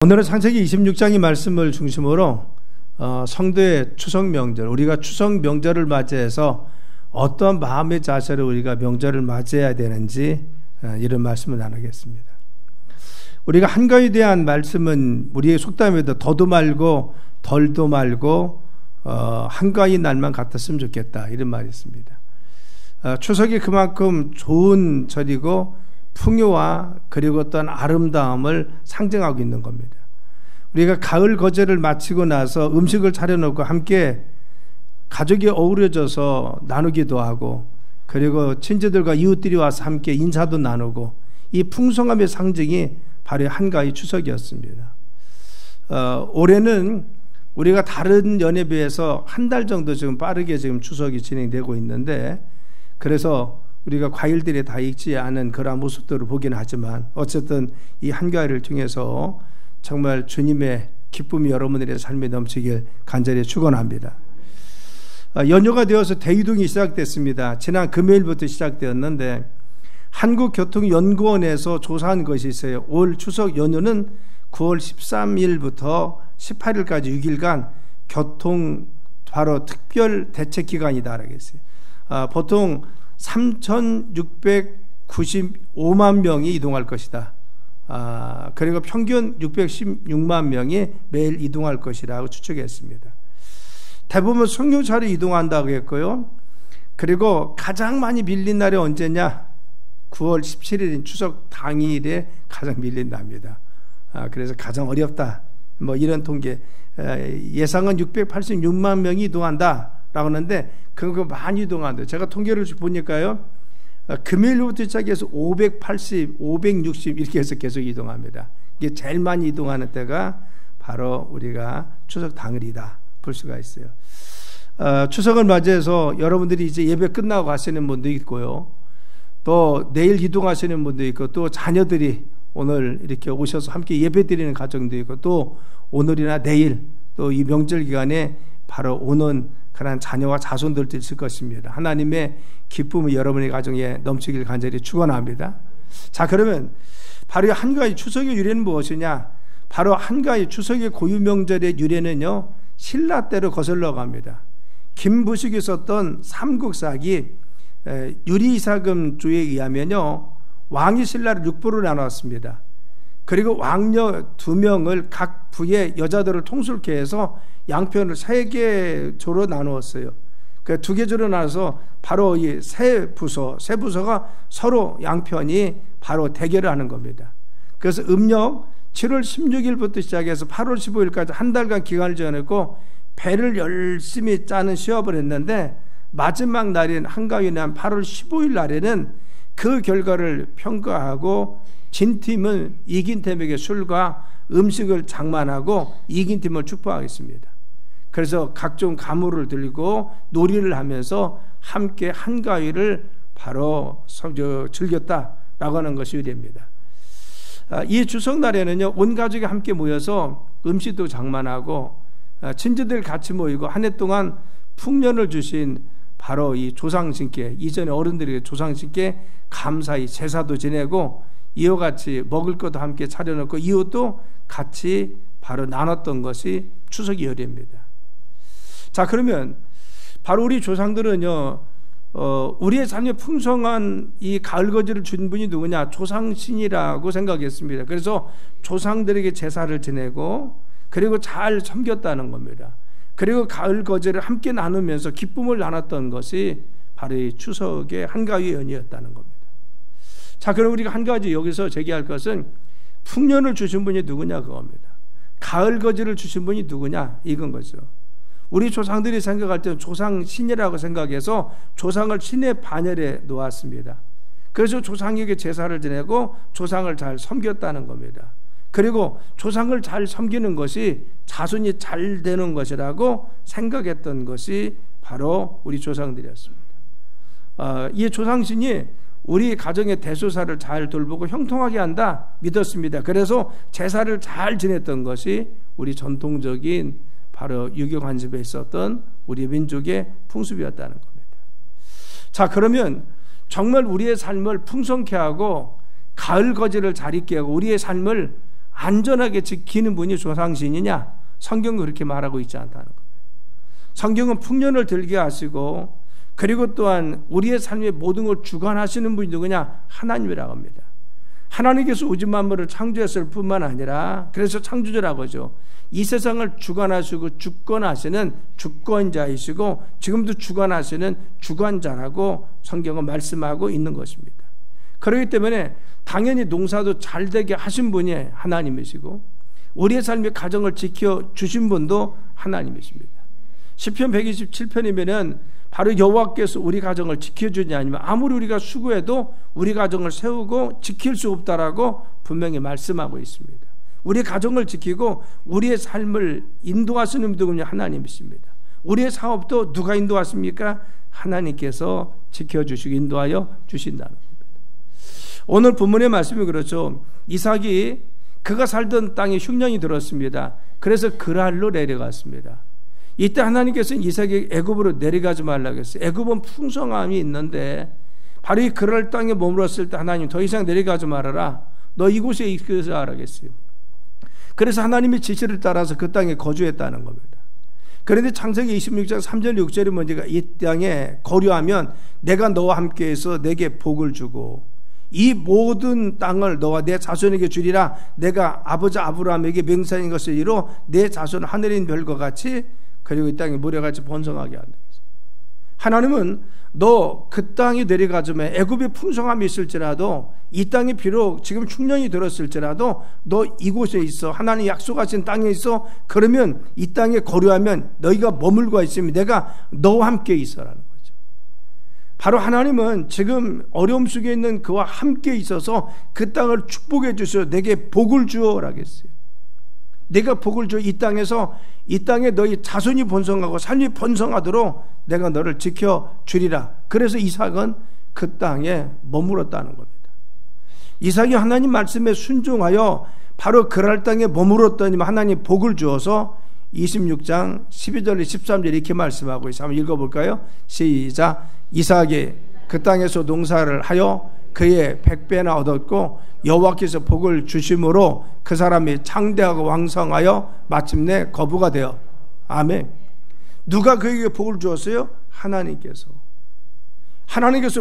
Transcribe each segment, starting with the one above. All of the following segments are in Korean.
오늘은 창세기 26장의 말씀을 중심으로 성도의 추석 명절, 우리가 추석 명절을 맞이해서 어떤 마음의 자세로 우리가 명절을 맞이해야 되는지 이런 말씀을 나누겠습니다. 우리가 한가위에 대한 말씀은 우리의 속담에도 더도 말고 덜도 말고 한가위 날만 같았으면 좋겠다 이런 말이 있습니다. 추석이 그만큼 좋은 절이고 풍요와 그리고 어떤 아름다움을 상징하고 있는 겁니다. 우리가 가을 거제를 마치고 나서 음식을 차려놓고 함께 가족이 어우러져서 나누기도 하고, 그리고 친지들과 이웃들이 와서 함께 인사도 나누고, 이 풍성함의 상징이 바로 한가위 추석이었습니다. 올해는 우리가 다른 연에 비해서 한 달 정도 지금 빠르게 지금 추석이 진행되고 있는데, 그래서 우리가 과일들이 다 익지 않은 그런 모습들을 보긴 하지만 어쨌든 이 한가위를 통해서 정말 주님의 기쁨이 여러분들의 삶에 넘치길 간절히 축원합니다. 연휴가 되어서 대이동이 시작됐습니다. 지난 금요일부터 시작되었는데 한국교통연구원에서 조사한 것이 있어요. 올 추석 연휴는 9월 13일부터 18일까지 6일간 교통 바로 특별 대책 기간이다 라고 했어요. 보통 3,695만 명이 이동할 것이다. 그리고 평균 616만 명이 매일 이동할 것이라고 추측했습니다. 대부분 승용차로 이동한다고 했고요. 그리고 가장 많이 밀린 날이 언제냐? 9월 17일인 추석 당일에 가장 밀린답니다. 그래서 가장 어렵다. 뭐 이런 통계. 예상은 686만 명이 이동한다 라고 하는데 그거 많이 이동한다. 제가 통계를 보니까요, 금요일부터 시작해서 580, 560 이렇게 해서 계속 이동합니다. 이게 제일 많이 이동하는 때가 바로 우리가 추석 당일이다 볼 수가 있어요. 추석을 맞이해서 여러분들이 이제 예배 끝나고 가시는 분도 있고요, 또 내일 이동하시는 분도 있고, 또 자녀들이 오늘 이렇게 오셔서 함께 예배 드리는 가정도 있고, 또 오늘이나 내일 또 이 명절 기간에 바로 오는 그런 자녀와 자손들도 있을 것입니다. 하나님의 기쁨이 여러분의 가정에 넘치길 간절히 축원합니다. 자, 그러면 바로 한가위 추석의 유래는 무엇이냐? 바로 한가위 추석의 고유 명절의 유래는요, 신라 때로 거슬러 갑니다. 김부식이 썼던 삼국사기 유리이사금조에 의하면요, 왕이 신라를 6부로 나눴습니다. 그리고 왕녀 2명을 각 부의 여자들을 통솔케 해서 양편을 3개조로 나누었어요. 그 2개조로 나눠서 바로 이 세 부서가 서로 양편이 바로 대결을 하는 겁니다. 그래서 음력 7월 16일부터 시작해서 8월 15일까지 한 달간 기간을 정했고, 배를 열심히 짜는 시합을 했는데 마지막 날인 한가위 날 8월 15일 날에는 그 결과를 평가하고 진 팀은 이긴 팀에게 술과 음식을 장만하고 이긴 팀을 축복하겠습니다. 그래서 각종 가물을 들고 놀이를 하면서 함께 한가위를 바로 즐겼다라고 하는 것이 유래입니다. 이 추석날에는요, 온 가족이 함께 모여서 음식도 장만하고 친지들 같이 모이고, 한 해 동안 풍년을 주신 바로 이 조상신께, 이전에 어른들에게 조상신께 감사히 제사도 지내고, 이와 같이 먹을 것도 함께 차려놓고 이웃도 같이 바로 나눴던 것이 추석의 열입니다. 자, 그러면 바로 우리 조상들은요, 우리의 삶에 풍성한 이 가을거지를 준 분이 누구냐? 조상신이라고 생각했습니다. 그래서 조상들에게 제사를 지내고 그리고 잘 섬겼다는 겁니다. 그리고 가을거지를 함께 나누면서 기쁨을 나눴던 것이 바로 이 추석의 한가위 연이었다는 겁니다. 자, 그럼 우리가 한 가지 여기서 제기할 것은 풍년을 주신 분이 누구냐 그겁니다. 가을거지를 주신 분이 누구냐 이건 거죠. 우리 조상들이 생각할 때는 조상신이라고 생각해서 조상을 신의 반열에 놓았습니다. 그래서 조상에게 제사를 지내고 조상을 잘 섬겼다는 겁니다. 그리고 조상을 잘 섬기는 것이 자손이 잘 되는 것이라고 생각했던 것이 바로 우리 조상들이었습니다. 이 조상신이 우리 가정의 대소사를 잘 돌보고 형통하게 한다 믿었습니다. 그래서 제사를 잘 지냈던 것이 우리 전통적인 바로 유교관습에 있었던 우리 민족의 풍습이었다는 겁니다. 자, 그러면 정말 우리의 삶을 풍성케 하고 가을거지를 잘 있게 하고 우리의 삶을 안전하게 지키는 분이 조상신이냐? 성경은 그렇게 말하고 있지 않다는 겁니다. 성경은 풍년을 들게 하시고 그리고 또한 우리의 삶의 모든 걸 주관하시는 분이 누구냐? 하나님이라고 합니다. 하나님께서 우주 만물을 창조했을 뿐만 아니라, 그래서 창조주라고 하죠. 이 세상을 주관하시고 주권하시는 주권자이시고 지금도 주관하시는 주관자라고 성경은 말씀하고 있는 것입니다. 그렇기 때문에 당연히 농사도 잘 되게 하신 분이 하나님이시고 우리의 삶의 가정을 지켜주신 분도 하나님이십니다. 시편 127편이면은 바로 여호와께서 우리 가정을 지켜주지 않으면 아무리 우리가 수고해도 우리 가정을 세우고 지킬 수 없다라고 분명히 말씀하고 있습니다. 우리 가정을 지키고 우리의 삶을 인도하시는 분이 하나님이십니다. 우리의 사업도 누가 인도하십니까? 하나님께서 지켜주시고 인도하여 주신다는 겁니다. 오늘 본문의 말씀이 그렇죠. 이삭이 그가 살던 땅에 흉년이 들었습니다. 그래서 그랄로 내려갔습니다. 이때 하나님께서 이삭에게 애굽으로 내려가지 말라고 했어요. 애굽은 풍성함이 있는데 바로 이 그랄 땅에 머물렀을 때 하나님 더 이상 내려가지 말아라. 너 이곳에 있어서 하라겠어요. 그래서 하나님의 지시를 따라서 그 땅에 거주했다는 겁니다. 그런데 창세기 26장 3절 6절에 뭐니까 이 땅에 거류하면 내가 너와 함께해서 내게 복을 주고 이 모든 땅을 너와 내 자손에게 주리라. 내가 아버지 아브라함에게 맹세한 것을 이루 내 자손 하늘에 있는 별과 같이 그리고 이 땅에 모래같이 번성하게 한다. 하나님은 너 그 땅에 내려가자면 애굽의 풍성함이 있을지라도 이 땅이 비록 지금 흉년이 들었을지라도 너 이곳에 있어. 하나님 약속하신 땅에 있어. 그러면 이 땅에 거류하면 너희가 머물고 있으면 내가 너와 함께 있어라는 거죠. 바로 하나님은 지금 어려움 속에 있는 그와 함께 있어서 그 땅을 축복해 주셔. 내게 복을 주어라고 했어요. 내가 복을 줘. 이 땅에서 이 땅에 너희 자손이 번성하고 삶이 번성하도록 내가 너를 지켜주리라. 그래서 이삭은 그 땅에 머물렀다는 겁니다. 이삭이 하나님 말씀에 순종하여 바로 그랄 땅에 머물렀더니 하나님 복을 주어서 26장 12절 13절 이렇게 말씀하고 있어요. 한번 읽어볼까요? 시작. 이삭이 그 땅에서 농사를 하여 그의 100배나 얻었고 여호와께서 복을 주심으로 그 사람이 창대하고 왕성하여 마침내 거부가 되어. 아멘. 누가 그에게 복을 주었어요? 하나님께서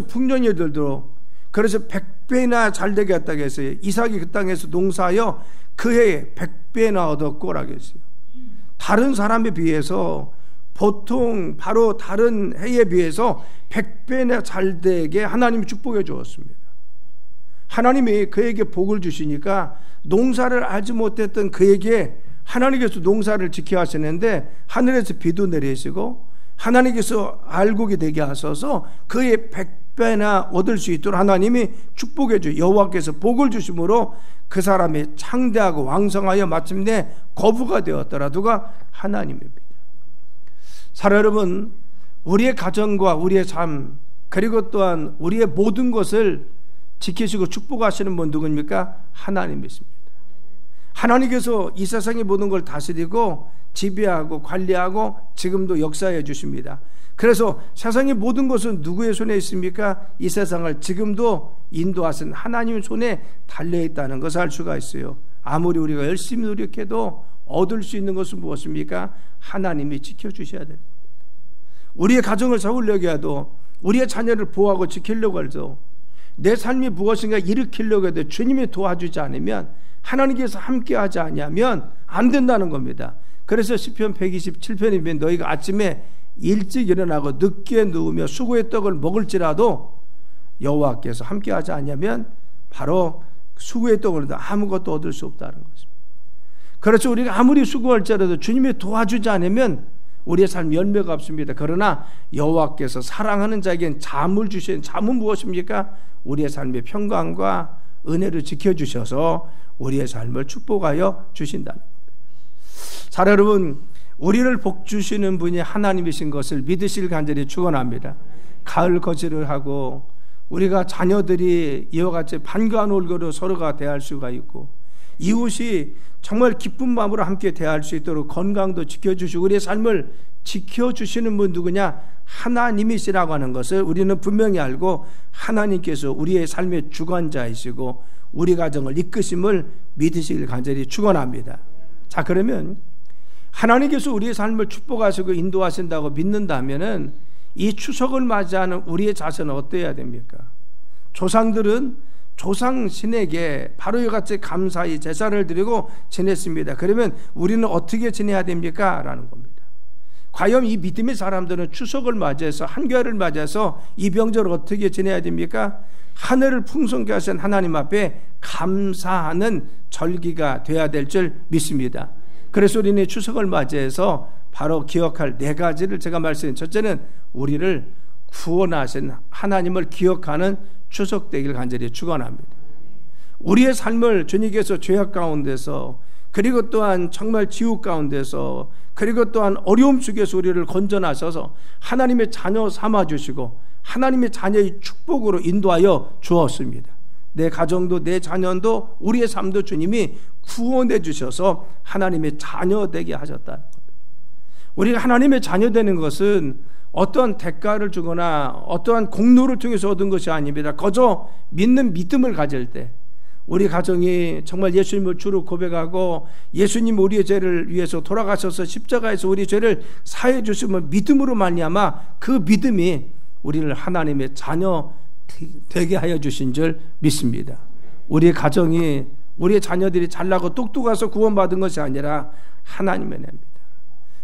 풍년이 들도록 그래서 100배나 잘 되게 했다고 했어요. 이삭이 그 땅에서 농사하여 그 해에 100배나 얻었고라고 했어요. 다른 사람에 비해서 보통 바로 다른 해에 비해서 100배나 잘 되게 하나님이 축복해 주었습니다. 하나님이 그에게 복을 주시니까 농사를 알지 못했던 그에게 하나님께서 농사를 지켜 하시는데 하늘에서 비도 내리시고 하나님께서 알고 되게 하셔서 그의 100배나 얻을 수 있도록 하나님이 축복해 주요. 여호와께서 복을 주심으로 그 사람이 창대하고 왕성하여 마침내 거부가 되었더라. 누가? 하나님입니다. 사랑 여러분, 우리의 가정과 우리의 삶 그리고 또한 우리의 모든 것을 지키시고 축복하시는 분 누구입니까? 하나님이십니다. 하나님께서 이 세상의 모든 걸 다스리고 지배하고 관리하고 지금도 역사해 주십니다. 그래서 세상의 모든 것은 누구의 손에 있습니까? 이 세상을 지금도 인도하신 하나님의 손에 달려있다는 것을 알 수가 있어요. 아무리 우리가 열심히 노력해도 얻을 수 있는 것은 무엇입니까? 하나님이 지켜주셔야 됩니다. 우리의 가정을 세우려고 해도 우리의 자녀를 보호하고 지키려고 해도 내 삶이 무엇인가 일으키려고 해도 주님이 도와주지 않으면 하나님께서 함께하지 않으면 안 된다는 겁니다. 그래서 시편 127편이면 너희가 아침에 일찍 일어나고 늦게 누우며 수고의 떡을 먹을지라도 여호와께서 함께하지 않으면 바로 수고의 떡을 아무것도 얻을 수 없다는 것입니다. 그래서 우리가 아무리 수고할지라도 주님이 도와주지 않으면 우리의 삶 열매가 없습니다. 그러나 여호와께서 사랑하는 자에게는 잠을 주신 잠은 무엇입니까? 우리의 삶의 평강과 은혜를 지켜주셔서 우리의 삶을 축복하여 주신다는 겁니다. 사랑 여러분, 우리를 복 주시는 분이 하나님이신 것을 믿으실 간절히 축원합니다. 가을 거지를 하고 우리가 자녀들이 이와 같이 반가운 얼굴로 서로가 대할 수가 있고 이웃이 정말 기쁜 마음으로 함께 대할 수 있도록 건강도 지켜주시고 우리의 삶을 지켜주시는 분 누구냐? 하나님이시라고 하는 것을 우리는 분명히 알고 하나님께서 우리의 삶의 주관자이시고 우리 가정을 이끄심을 믿으시길 간절히 축원합니다. 자, 그러면 하나님께서 우리의 삶을 축복하시고 인도하신다고 믿는다면은 이 추석을 맞이하는 우리의 자세는 어떠해야 됩니까? 조상들은 조상신에게 바로 이같이 감사히 제사를 드리고 지냈습니다. 그러면 우리는 어떻게 지내야 됩니까? 라는 겁니다. 과연 이 믿음의 사람들은 추석을 맞이해서 한가위를 맞이해서 이 명절을 어떻게 지내야 됩니까? 하늘을 풍성케 하신 하나님 앞에 감사하는 절기가 돼야 될 줄 믿습니다. 그래서 우리는 추석을 맞이해서 바로 기억할 네 가지를 제가 말씀드린, 첫째는 우리를 구원하신 하나님을 기억하는 추석 되길 간절히 축원합니다. 우리의 삶을 주님께서 죄악 가운데서, 그리고 또한 정말 지옥 가운데서, 그리고 또한 어려움 속에서 우리를 건져나셔서 하나님의 자녀 삼아주시고 하나님의 자녀의 축복으로 인도하여 주었습니다. 내 가정도 내 자녀도 우리의 삶도 주님이 구원해 주셔서 하나님의 자녀 되게 하셨다는 겁니다. 우리가 하나님의 자녀 되는 것은 어떠한 대가를 주거나 어떠한 공로를 통해서 얻은 것이 아닙니다. 거저 믿는 믿음을 가질 때 우리 가정이 정말 예수님을 주로 고백하고 예수님 우리의 죄를 위해서 돌아가셔서 십자가에서 우리 죄를 사해 주시면 믿음으로 말미암아 그 믿음이 우리를 하나님의 자녀 되게 하여 주신 줄 믿습니다. 우리의 가정이, 우리의 자녀들이 잘나고 똑똑해서 구원받은 것이 아니라 하나님의 은혜입니다.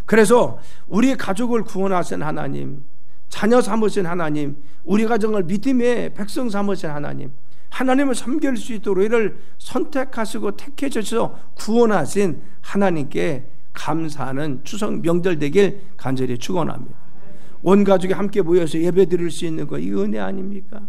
그래서 우리의 가족을 구원하신 하나님, 자녀 삼으신 하나님, 우리 가정을 믿음의 백성 삼으신 하나님, 하나님을 섬길 수 있도록 이를 선택하시고 택해 주셔서 구원하신 하나님께 감사하는 추석 명절 되길 간절히 축원합니다. 온 가족이 함께 모여서 예배 드릴 수 있는 거, 이 은혜 아닙니까?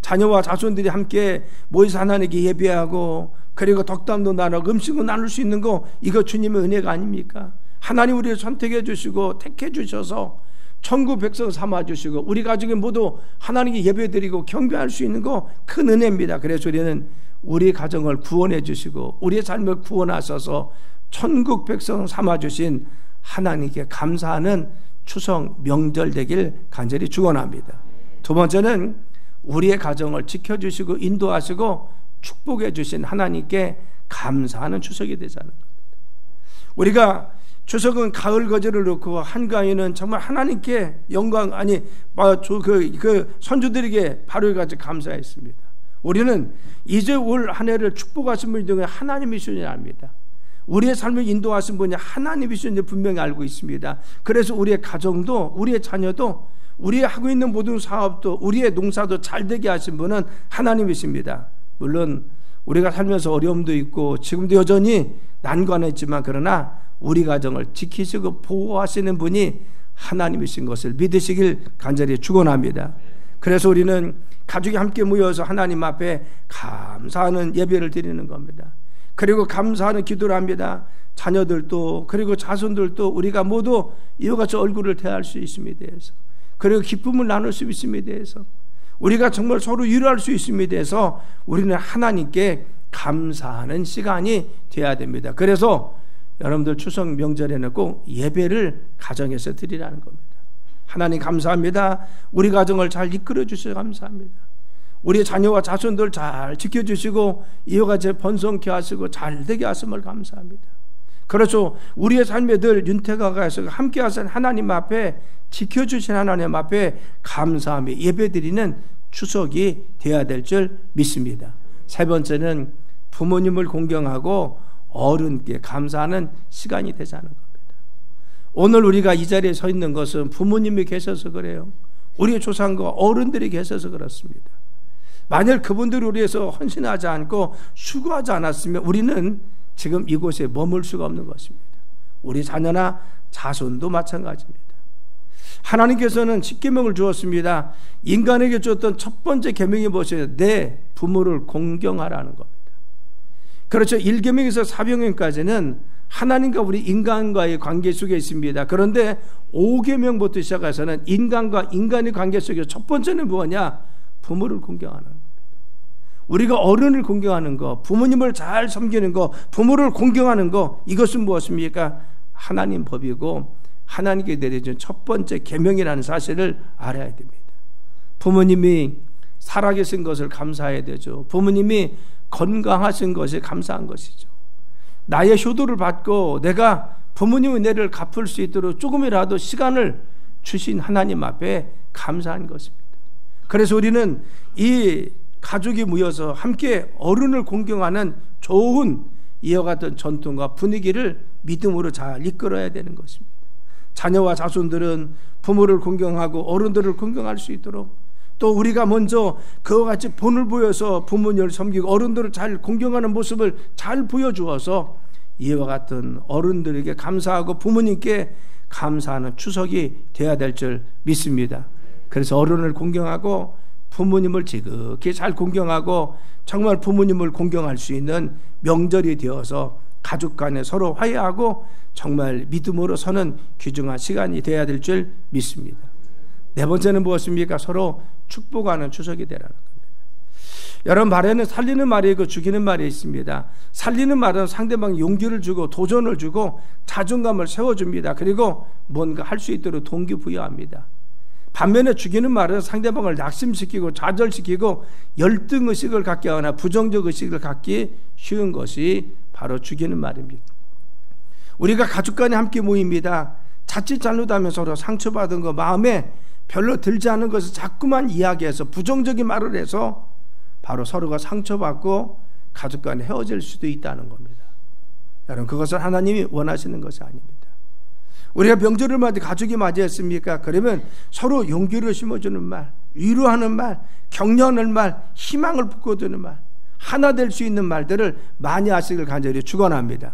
자녀와 자손들이 함께 모여서 하나님께 예배하고 그리고 덕담도 나누고 음식도 나눌 수 있는 거, 이거 주님의 은혜가 아닙니까? 하나님 우리를 선택해 주시고 택해 주셔서 천국 백성 삼아 주시고 우리 가족이 모두 하나님께 예배드리고 경배할 수 있는 거 큰 은혜입니다. 그래서 우리는 우리 가정을 구원해 주시고 우리의 삶을 구원하셔서 천국 백성 삼아 주신 하나님께 감사하는 추석 명절 되길 간절히 축원합니다. 두 번째는 우리의 가정을 지켜주시고 인도하시고 축복해 주신 하나님께 감사하는 추석이 되자는 겁니다. 우리가 추석은 가을 거제를 놓고 한가위는 정말 하나님께 영광, 아니 그 선조들에게 바로 이같이 감사했습니다. 우리는 이제 올 한 해를 축복하신 분이 중에 하나님이시니 압니다. 우리의 삶을 인도하신 분이 하나님이시니 분명히 알고 있습니다. 그래서 우리의 가정도 우리의 자녀도 우리의 하고 있는 모든 사업도 우리의 농사도 잘 되게 하신 분은 하나님이십니다. 물론 우리가 살면서 어려움도 있고 지금도 여전히 난관은 있지만 그러나 우리 가정을 지키시고 보호하시는 분이 하나님이신 것을 믿으시길 간절히 축원합니다. 그래서 우리는 가족이 함께 모여서 하나님 앞에 감사하는 예배를 드리는 겁니다. 그리고 감사하는 기도를 합니다. 자녀들도 그리고 자손들도 우리가 모두 이와 같이 얼굴을 대할 수 있음에 대해서, 그리고 기쁨을 나눌 수 있음에 대해서, 우리가 정말 서로 위로할 수 있음에 대해서 우리는 하나님께 감사하는 시간이 돼야 됩니다. 그래서 여러분들 추석 명절에는 꼭 예배를 가정에서 드리라는 겁니다. 하나님 감사합니다. 우리 가정을 잘 이끌어 주셔서 감사합니다. 우리 자녀와 자손들 잘 지켜주시고 이와 같이 번성케 하시고 잘 되게 하심을 감사합니다. 그렇죠. 우리의 삶에 늘 윤택아가 해서 함께 하신 하나님 앞에, 지켜주신 하나님 앞에 감사하며 예배드리는 추석이 되어야 될 줄 믿습니다. 세 번째는 부모님을 공경하고 어른께 감사하는 시간이 되자는 겁니다. 오늘 우리가 이 자리에 서 있는 것은 부모님이 계셔서 그래요. 우리의 조상과 어른들이 계셔서 그렇습니다. 만약 그분들이 우리에서 헌신하지 않고 수고하지 않았으면 우리는 지금 이곳에 머물 수가 없는 것입니다. 우리 자녀나 자손도 마찬가지입니다. 하나님께서는 10계명을 주었습니다. 인간에게 주었던 첫 번째 계명이 무엇이에요? 내 부모를 공경하라는 겁니다. 그렇죠. 1계명에서 4계명까지는 하나님과 우리 인간과의 관계 속에 있습니다. 그런데 5계명부터 시작해서는 인간과 인간의 관계 속에 첫 번째는 뭐냐? 부모를 공경하는 겁니다. 우리가 어른을 공경하는 것, 부모님을 잘 섬기는 것, 부모를 공경하는 것, 이것은 무엇입니까? 하나님 법이고 하나님께 내려준 첫 번째 계명이라는 사실을 알아야 됩니다. 부모님이 살아계신 것을 감사해야 되죠. 부모님이 건강하신 것이 감사한 것이죠. 나의 효도를 받고 내가 부모님의 은혜를 갚을 수 있도록 조금이라도 시간을 주신 하나님 앞에 감사한 것입니다. 그래서 우리는 이 가족이 모여서 함께 어른을 공경하는 좋은 이와 같은 전통과 분위기를 믿음으로 잘 이끌어야 되는 것입니다. 자녀와 자손들은 부모를 공경하고 어른들을 공경할 수 있도록, 또 우리가 먼저 그와 같이 본을 보여서 부모님을 섬기고 어른들을 잘 공경하는 모습을 잘 보여주어서 이와 같은 어른들에게 감사하고 부모님께 감사하는 추석이 되어야 될 줄 믿습니다. 그래서 어른을 공경하고 부모님을 지극히 잘 공경하고 정말 부모님을 공경할 수 있는 명절이 되어서 가족 간에 서로 화해하고 정말 믿음으로 서는 귀중한 시간이 되어야 될 줄 믿습니다. 네 번째는 무엇입니까? 서로 축복하는 추석이 되라는 겁니다. 여러분, 말에는 살리는 말이 있고 죽이는 말이 있습니다. 살리는 말은 상대방 용기를 주고 도전을 주고 자존감을 세워줍니다. 그리고 뭔가 할 수 있도록 동기부여합니다. 반면에 죽이는 말은 상대방을 낙심시키고 좌절시키고 열등의식을 갖게 하거나 부정적 의식을 갖기 쉬운 것이 바로 죽이는 말입니다. 우리가 가족 간에 함께 모입니다. 자칫 잘못하면 서로 상처받은 거 마음에 별로 들지 않은 것을 자꾸만 이야기해서 부정적인 말을 해서 바로 서로가 상처받고 가족 간에 헤어질 수도 있다는 겁니다. 여러분, 그것은 하나님이 원하시는 것이 아닙니다. 우리가 명절을 맞이 가족이 맞이했습니까? 그러면 서로 용기를 심어주는 말, 위로하는 말, 격려하는 말, 희망을 북돋우는 말, 하나 될 수 있는 말들을 많이 하시길 간절히 축원합니다.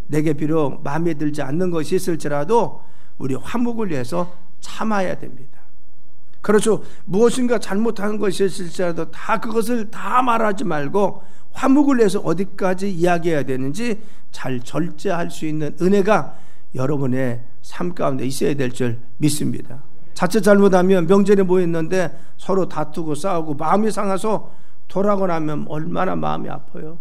내게 비록 마음에 들지 않는 것이 있을지라도 우리 화목을 위해서 참아야 됩니다. 그렇죠. 무엇인가 잘못한 것이 있을지라도 다 그것을 다 말하지 말고 화목을 위해서 어디까지 이야기해야 되는지 잘 절제할 수 있는 은혜가 여러분의 삶 가운데 있어야 될 줄 믿습니다. 자칫 잘못하면 명절에 모였는데 서로 다투고 싸우고 마음이 상해서 돌아가고 나면 얼마나 마음이 아파요.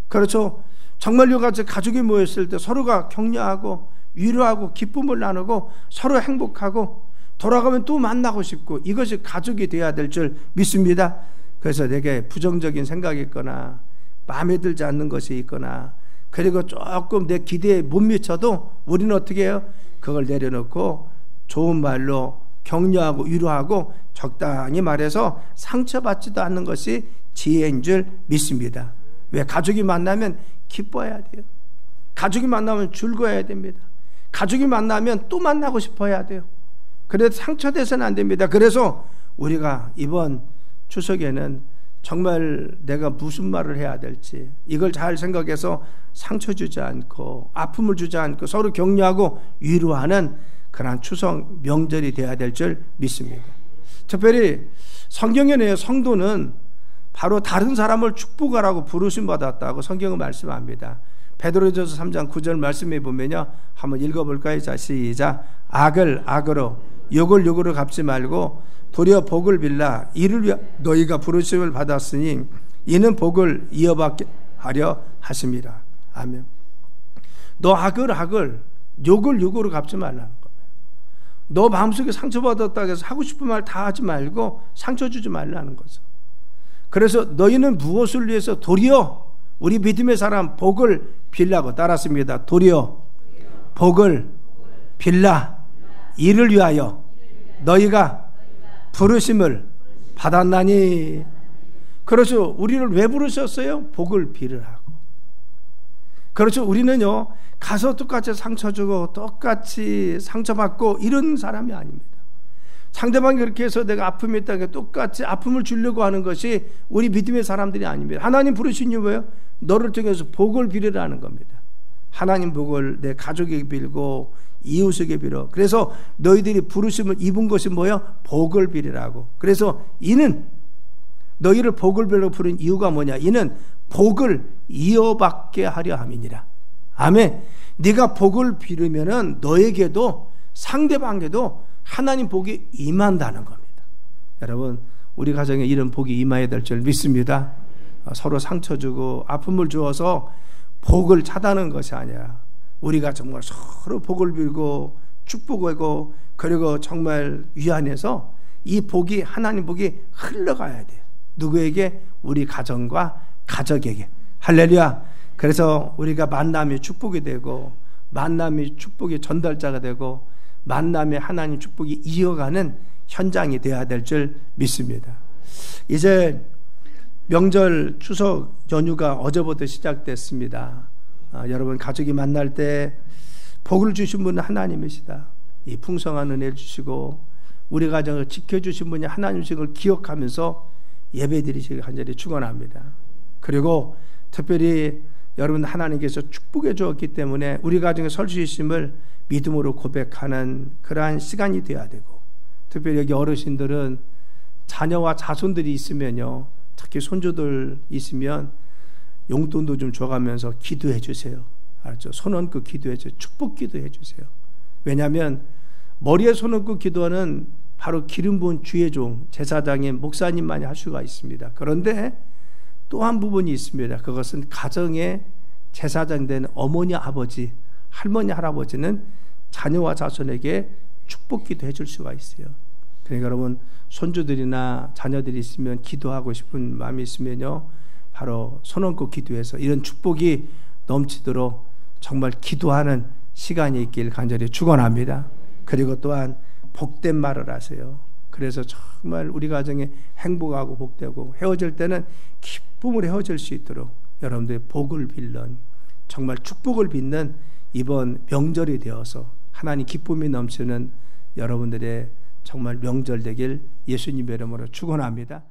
그렇죠. 정말로 같이 가족이 모였을 때 서로가 격려하고 위로하고 기쁨을 나누고 서로 행복하고 돌아가면 또 만나고 싶고, 이것이 가족이 되어야 될 줄 믿습니다. 그래서 내게 부정적인 생각이 있거나 마음에 들지 않는 것이 있거나 그리고 조금 내 기대에 못 미쳐도 우리는 어떻게 해요? 그걸 내려놓고 좋은 말로 격려하고 위로하고 적당히 말해서 상처받지도 않는 것이 지혜인 줄 믿습니다. 왜? 가족이 만나면 기뻐해야 돼요. 가족이 만나면 즐거워야 됩니다. 가족이 만나면 또 만나고 싶어야 돼요. 그래서 상처돼서는 안 됩니다. 그래서 우리가 이번 추석에는 정말 내가 무슨 말을 해야 될지 이걸 잘 생각해서 상처 주지 않고 아픔을 주지 않고 서로 격려하고 위로하는 그런 추석 명절이 되어야 될 줄 믿습니다. 특별히 성경에 성도는 바로 다른 사람을 축복하라고 부르심 받았다고 성경은 말씀합니다. 베드로전서 3장 9절 말씀해 보면요, 한번 읽어볼까요? 자, 시작. 악을 악으로 욕을 욕으로 갚지 말고 도리어 복을 빌라 이를 위하 너희가 부르심을 받았으니 이는 복을 이어받게 하려 하심이라. 아멘. 너 악을 욕을 욕으로 갚지 말라는 거예요. 너 마음속에 상처받았다고 해서 하고 싶은 말 다 하지 말고 상처 주지 말라는 거죠. 그래서 너희는 무엇을 위해서 도리어 우리 믿음의 사람 복을 빌라고 따랐습니다. 도리어 복을 빌라 이를 위하여 너희가 부르심을 받았나니. 그렇죠. 우리를 왜 부르셨어요? 복을 빌으라고. 그렇죠. 우리는요 가서 똑같이 상처 주고 똑같이 상처받고 이런 사람이 아닙니다. 상대방이 그렇게 해서 내가 아픔이 있다고 똑같이 아픔을 주려고 하는 것이 우리 믿음의 사람들이 아닙니다. 하나님 부르신 이유 뭐예요? 너를 통해서 복을 빌으라는 겁니다. 하나님 복을 내 가족에게 빌고 이웃에게 빌어. 그래서 너희들이 부르심을 입은 것이 뭐예요? 복을 빌으라고. 그래서 이는 너희를 복을 빌으라고 부른 이유가 뭐냐? 이는 복을 이어받게 하려 함이니라. 아멘. 네가 복을 빌으면은 너에게도 상대방에게도 하나님 복이 임한다는 겁니다. 여러분, 우리 가정에 이런 복이 임해야 될 줄 믿습니다. 서로 상처 주고 아픔을 주어서 복을 차다는 것이 아니라 우리가 정말 서로 복을 빌고 축복하고 그리고 정말 위안해서 이 복이 하나님 복이 흘러가야 돼요. 누구에게? 우리 가정과 가족에게. 할렐루야. 그래서 우리가 만남의 축복이 되고, 만남의 축복의 전달자가 되고, 만남의 하나님 축복이 이어가는 현장이 되어야 될 줄 믿습니다. 이제 명절 추석 연휴가 어제부터 시작됐습니다. 여러분 가족이 만날 때 복을 주신 분은 하나님이시다. 이 풍성한 은혜를 주시고 우리 가정을 지켜주신 분이 하나님이신 걸 기억하면서 예배드리시길 간절히 축원합니다. 그리고 특별히 여러분 하나님께서 축복해 주었기 때문에 우리 가정에 설 수 있음을 믿음으로 고백하는 그러한 시간이 되어야 되고, 특별히 여기 어르신들은 자녀와 자손들이 있으면요, 특히 손주들 있으면 용돈도 좀 줘가면서 기도해 주세요. 알았죠? 손 얹고 기도해 주세요. 축복 기도해 주세요. 왜냐하면 머리에 손 얹고 기도하는 바로 기름 부은 주의 종 제사장인 목사님만이 할 수가 있습니다. 그런데 또 한 부분이 있습니다. 그것은 가정의 제사장 된 어머니, 아버지, 할머니, 할아버지는 자녀와 자손에게 축복 기도해 줄 수가 있어요. 그러니까 여러분 손주들이나 자녀들이 있으면 기도하고 싶은 마음이 있으면요, 바로 손 얹고 기도해서 이런 축복이 넘치도록 정말 기도하는 시간이 있길 간절히 축원합니다. 그리고 또한 복된 말을 하세요. 그래서 정말 우리 가정에 행복하고 복되고 헤어질 때는 기쁨으로 헤어질 수 있도록 여러분들의 복을 빌는, 정말 축복을 빚는 이번 명절이 되어서 하나님 기쁨이 넘치는 여러분들의 정말 명절 되길 예수님의 이름으로 축원합니다.